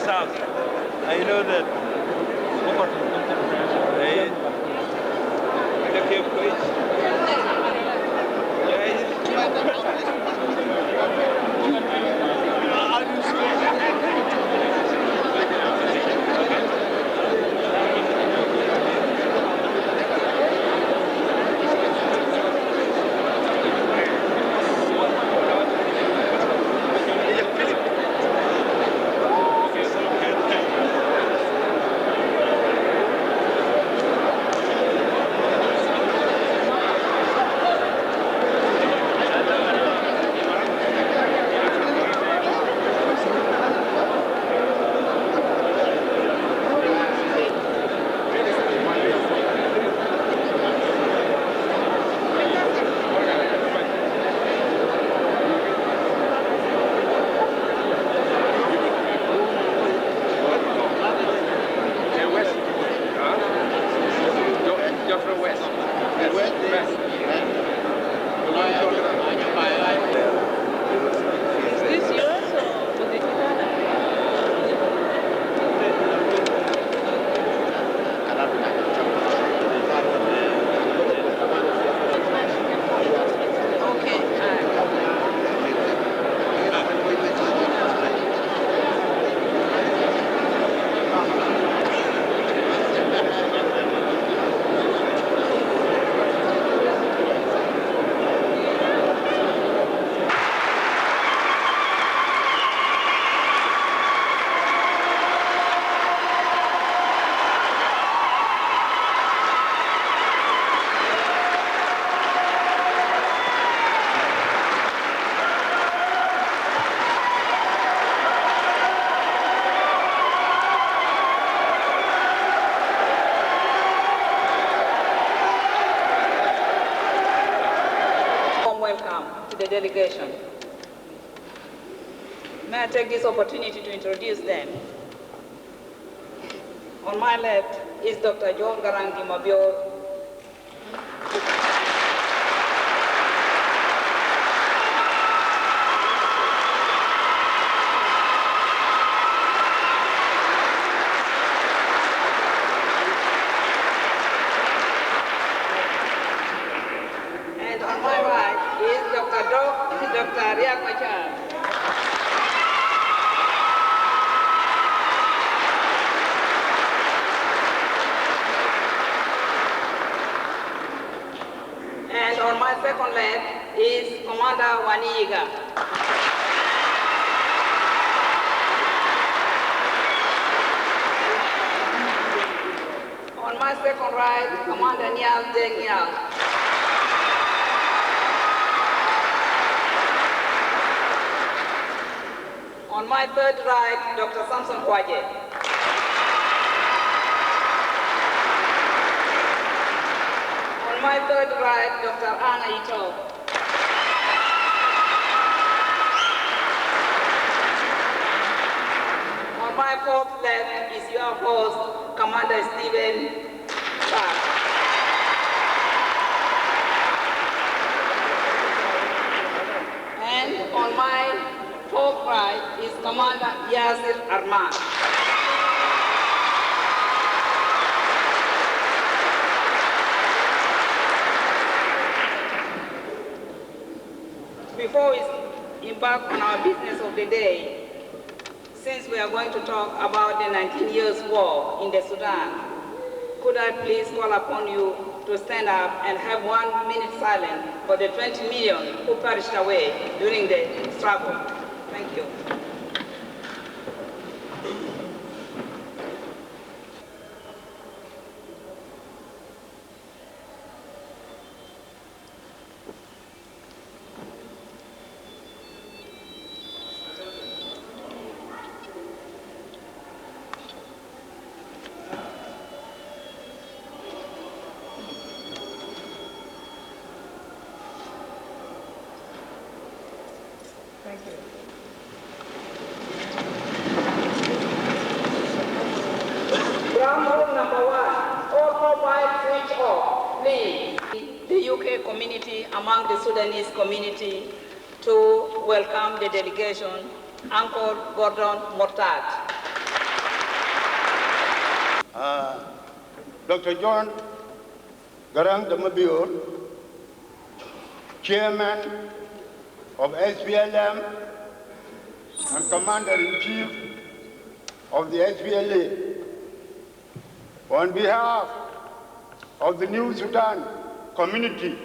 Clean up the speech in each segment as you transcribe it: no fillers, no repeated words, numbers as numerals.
South. I know that. The delegation. May I take this opportunity to introduce them? On my left is Dr. John Garang Mabio. And on my right is Dr. Riak Machar. And on my second left is Commander Waniga. On my second right, Commander Nial Deng Nial. On my third right, Dr. Samson Kwaje. On my third right, Dr. Anna Ito. On my fourth left is your host, Commander Stephen Park. And on my fourth right is Commander Yasir Arman. Before we embark on our business of the day, since we are going to talk about the 19 years war in the Sudan, could I please call upon you to stand up and have 1 minute silence for the 20 million who perished away during the struggle. Thank you. Thank you. Ground rule number 1, all mobile switch off, please. The UK community among the Sudanese community to welcome the delegation, Uncle Gordon Mortat. Dr. John Garang Chairman of SPLM and Commander-in-Chief of the SPLA, on behalf of the New Sudan community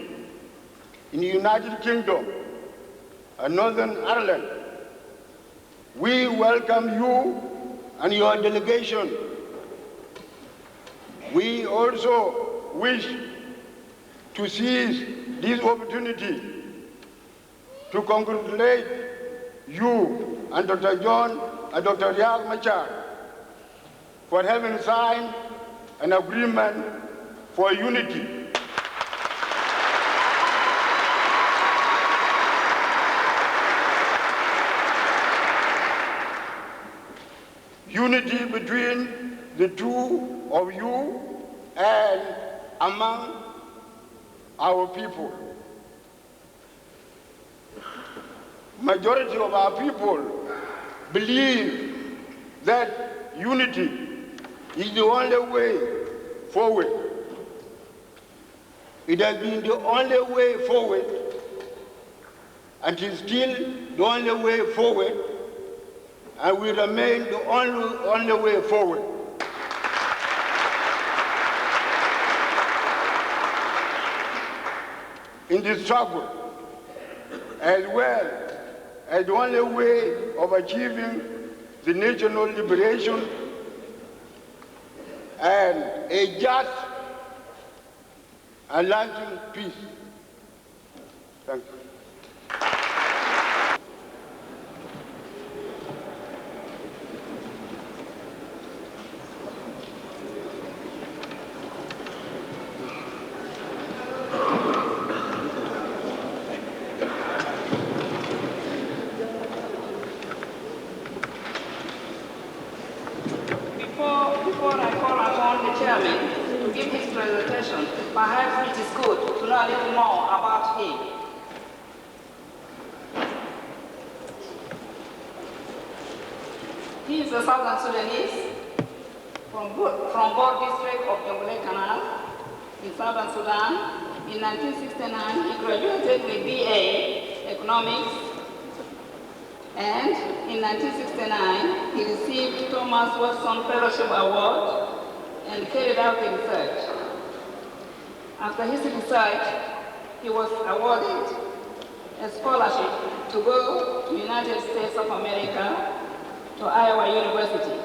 in the United Kingdom and Northern Ireland, we welcome you and your delegation. We also wish to seize this opportunity to congratulate you and Dr. John and Dr. Riek Machar for having signed an agreement for unity. Unity between the two of you and among our people. Majority of our people believe that unity is the only way forward. It has been the only way forward, and is still the only way forward, and will remain the only way forward. In this struggle, as well as the only way of achieving the national liberation and a just and lasting peace. Thank you. Before I call upon the chairman to give his presentation, perhaps it is good to know a little more about him. He is a Southern Sudanese from Bor district of Jonglei Canal in Southern Sudan. In 1969, he graduated with BA Economics, and in 1969, he received Thomas Watson Fellowship Award and carried out the research. After his research, he was awarded a scholarship to go to the United States of America, to Iowa University,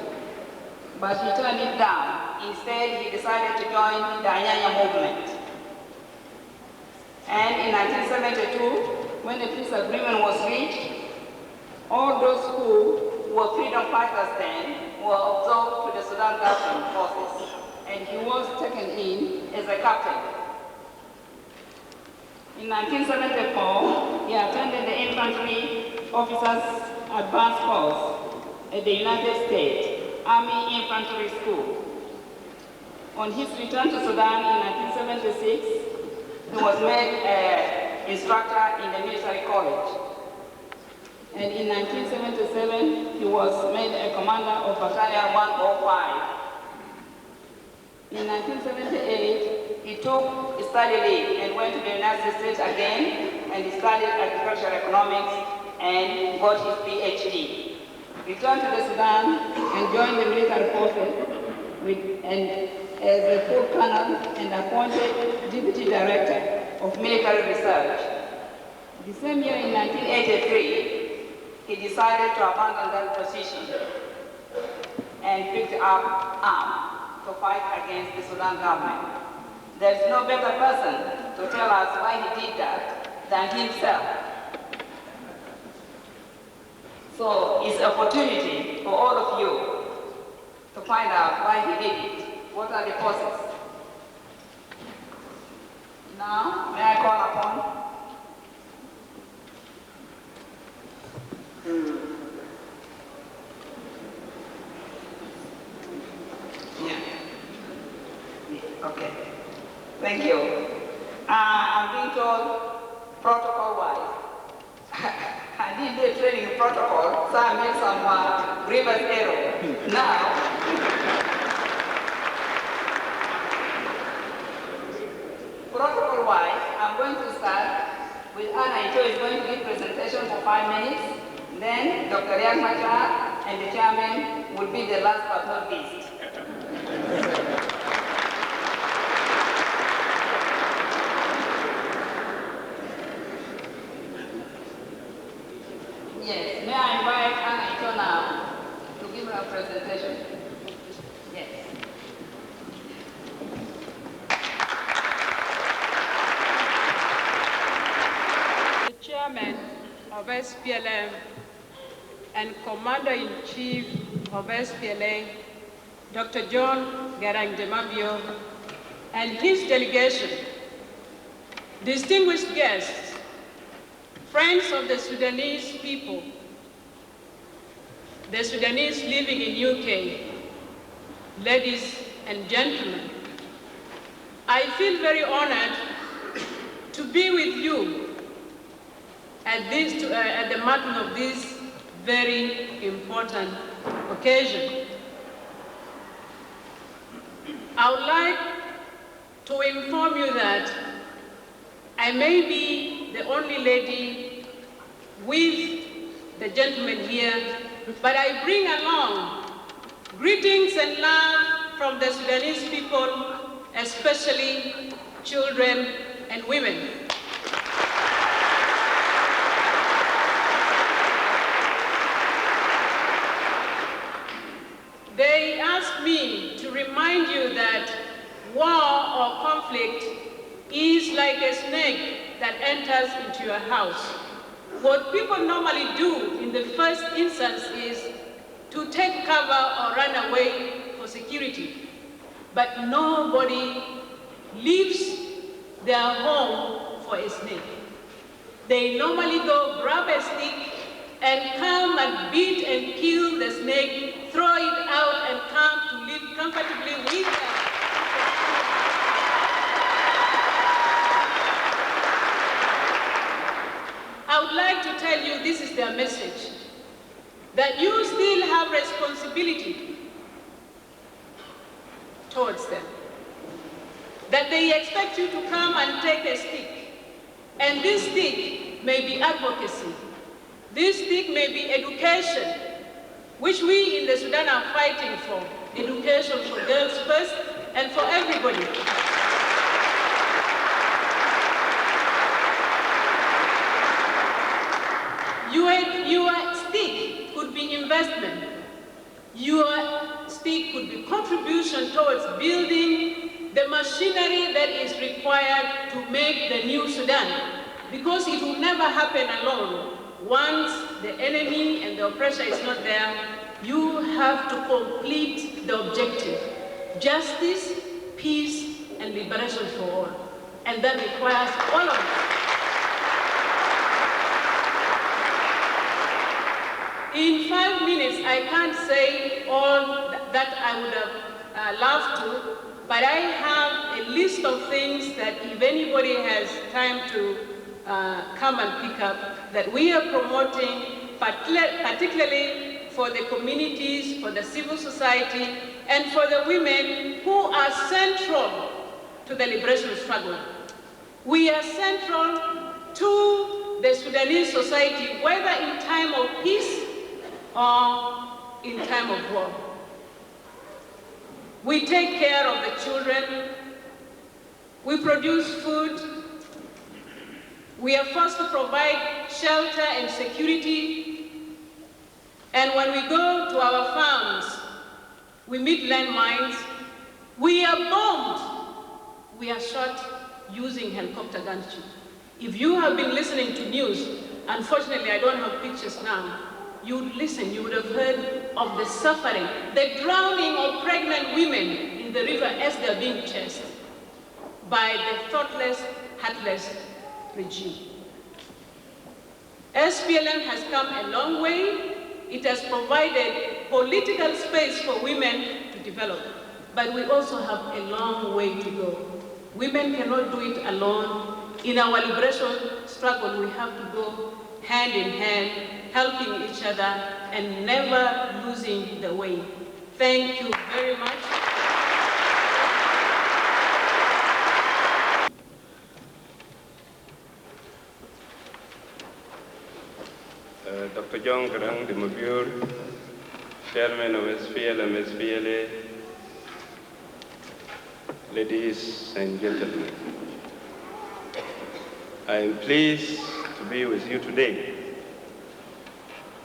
but he turned it down. Instead, he decided to join the Anyanya movement. And in 1972, when the peace agreement was reached, all those who were freedom fighters then were absorbed to the Sudan government forces, and he was taken in as a captain. In 1974, he attended the Infantry Officers Advanced Course at the United States Army Infantry School. On his return to Sudan in 1976, he was made an instructor in the military college. And in 1977, he was made a commander of Battalion 105. In 1978, he took study leave and went to the United States again, and he studied agricultural economics and got his PhD. Returned to the Sudan and joined the military forces as a full colonel and appointed deputy director of military research. The same year in 1983, he decided to abandon that position and picked up arms to fight against the Sudan government. There's no better person to tell us why he did that than himself. So it's an opportunity for all of you to find out why he did it. What are the causes? Now, may I call upon? Yeah. Okay. Thank you. I'm being told protocol-wise. I did the training protocol, so I made some grievous error. Now, Anna Ito is going to give presentation for 5 minutes. Then Dr. Yagmacha and the chairman will be the last but not least. Yes, may I invite Anna Ito now to give her presentation? Yes. The chairman of SPLM and Commander-in-Chief of SPLA, Dr. John Garang and his delegation, distinguished guests, friends of the Sudanese people, the Sudanese living in UK, ladies and gentlemen, I feel very honored to be with you at the marking of this very important occasion. I would like to inform you that I may be the only lady with the gentleman here, but I bring along greetings and love from the Sudanese people, especially children and women. They asked me to remind you that war or conflict is like a snake that enters into your house. What people normally do in the first instance is to take cover or run away for security. But nobody leaves their home for a snake. They normally go grab a stick and come and beat and kill the snake, throw it out and come to live comfortably with them. I would like to tell you this is their message, that you still have responsibility towards them, that they expect you to come and take a stick, and this stick may be advocacy. This stick may be education, which we in the Sudan are fighting for. Education for girls first and for everybody. Your stick could be investment. Your stick could be contribution towards building the machinery that is required to make the new Sudan. Because it will never happen alone. Once the enemy and the oppressor is not there, you have to complete the objective. Justice, peace, and liberation for all. And that requires all of us. In 5 minutes, I can't say all that I would have loved to, but I have a list of things that if anybody has time to come and pick up, that we are promoting, particularly for the communities, for the civil society, and for the women who are central to the liberation struggle. We are central to the Sudanese society, whether in time of peace or in time of war. We take care of the children. We produce food. We are forced to provide shelter and security. And when we go to our farms, we meet landmines. We are bombed. We are shot using helicopter gunship. If you have been listening to news, unfortunately I don't have pictures now, you would listen, you would have heard of the suffering, the drowning of pregnant women in the river as they're being chased by the thoughtless, heartless regime. SPLM has come a long way. It has provided political space for women to develop, but we also have a long way to go. Women cannot do it alone. In our liberation struggle, we have to go hand in hand, helping each other and never losing the way. Thank you very much. John Garang, the Mabur, Chairman of SPL and SPLA, ladies and gentlemen. I am pleased to be with you today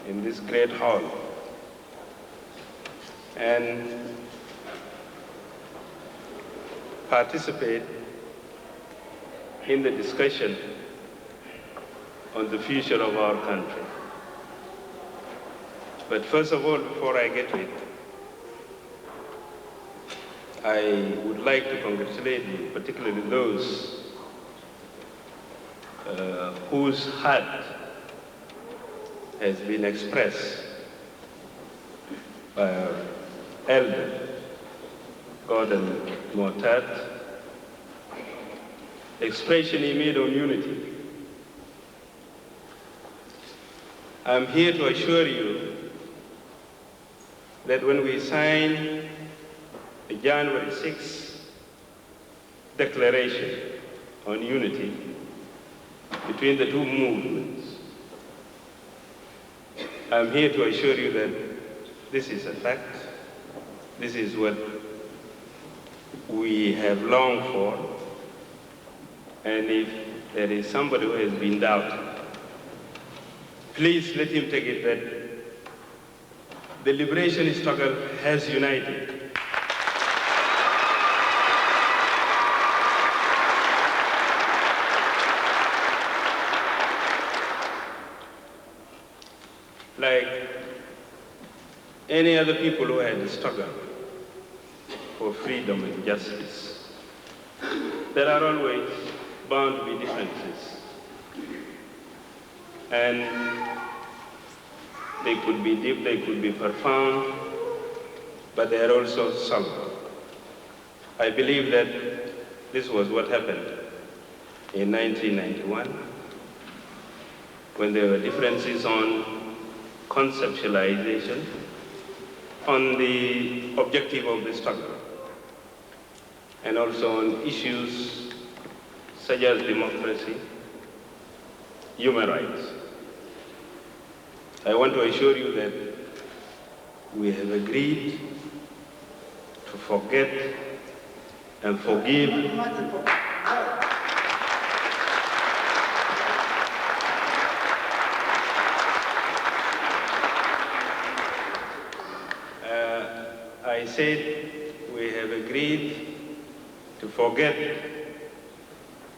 in this great hall and participate in the discussion on the future of our country. But first of all, before I get to it, I would like to congratulate you, particularly those whose heart has been expressed by our elder, Gordon Mortat, the expression he made on unity. I'm here to assure you that when we sign the January 6th Declaration on Unity between the two movements, I'm here to assure you that this is a fact. This is what we have longed for. And if there is somebody who has been doubting, please let him take it that the liberation struggle has united. Like any other people who had struggled for freedom and justice, there are always bound to be differences. And they could be deep, they could be profound, but they are also subtle. I believe that this was what happened in 1991, when there were differences on conceptualization, on the objective of the struggle, and also on issues such as democracy, human rights. I want to assure you that we have agreed to forget and forgive I said we have agreed to forget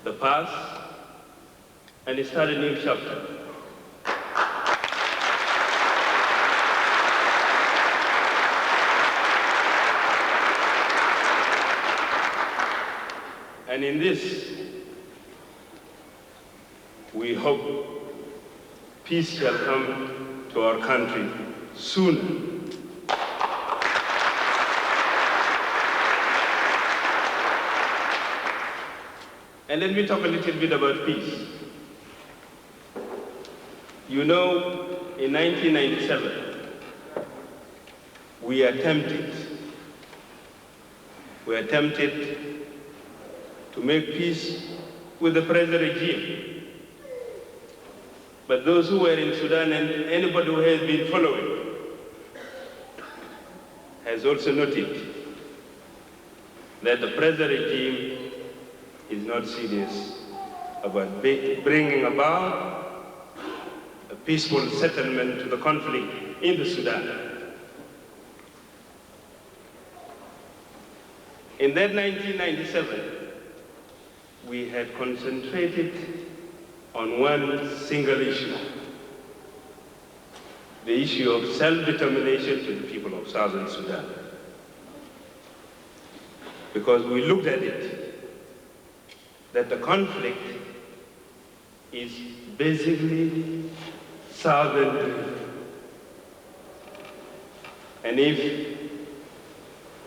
the past and start a new chapter. And in this, we hope peace shall come to our country sooner. And let me talk a little bit about peace. You know, in 1997, we attempted to make peace with the present regime. But those who were in Sudan and anybody who has been following has also noted that the present regime is not serious about bringing about a peaceful settlement to the conflict in the Sudan. In that 1997, we had concentrated on one single issue, the issue of self-determination to the people of Southern Sudan. Because we looked at it, that the conflict is basically southern driven. And if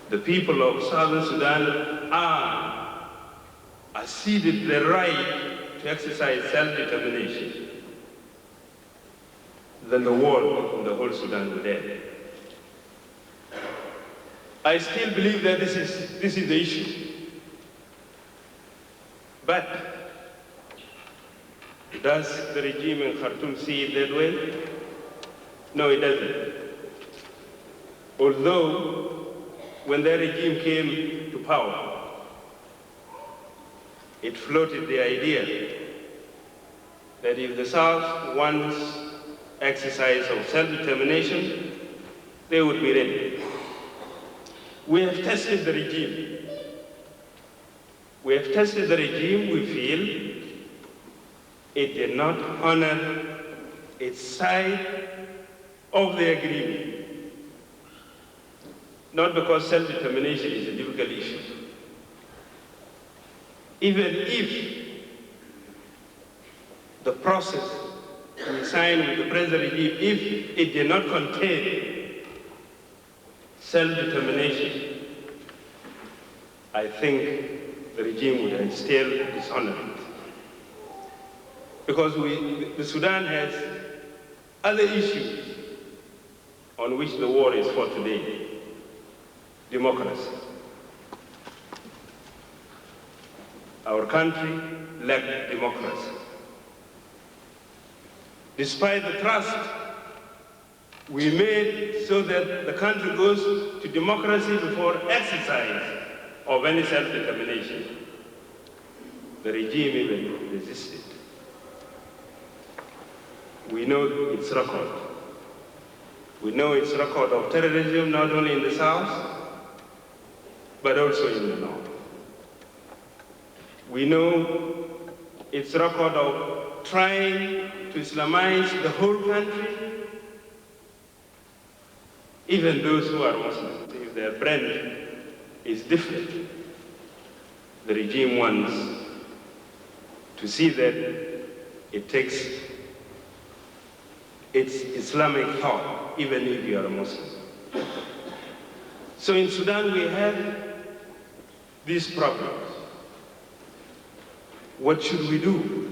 the people of Southern Sudan are ceded the right to exercise self-determination, then the war in the whole Sudan will end. I still believe that this is the issue. But does the regime in Khartoum see it that way? No, it doesn't. Although, when the regime came to power, it floated the idea that if the South wants exercise of self-determination, they would be ready. We have tested the regime. We have tested the regime. We feel it did not honor its side of the agreement. Not because self-determination is a difficult issue. Even if the process we signed with the present regime, if it did not contain self-determination, I think the regime would have still dishonored it. Because the Sudan has other issues on which the war is fought today. Democracy. Our country lacked democracy. Despite the trust we made so that the country goes to democracy before exercise of any self-determination, the regime even resisted. We know its record. We know its record of terrorism not only in the South, but also in the North. We know its record of trying to Islamize the whole country, even those who are Muslims. If their brand is different, the regime wants to see that it takes its Islamic thought, even if you are a Muslim. So in Sudan, we have these problems. What should we do?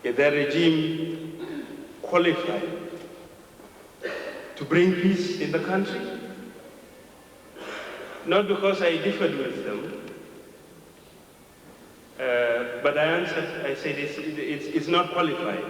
Is that regime qualified to bring peace in the country? Not because I differed with them, but I answered, I said it's not qualified.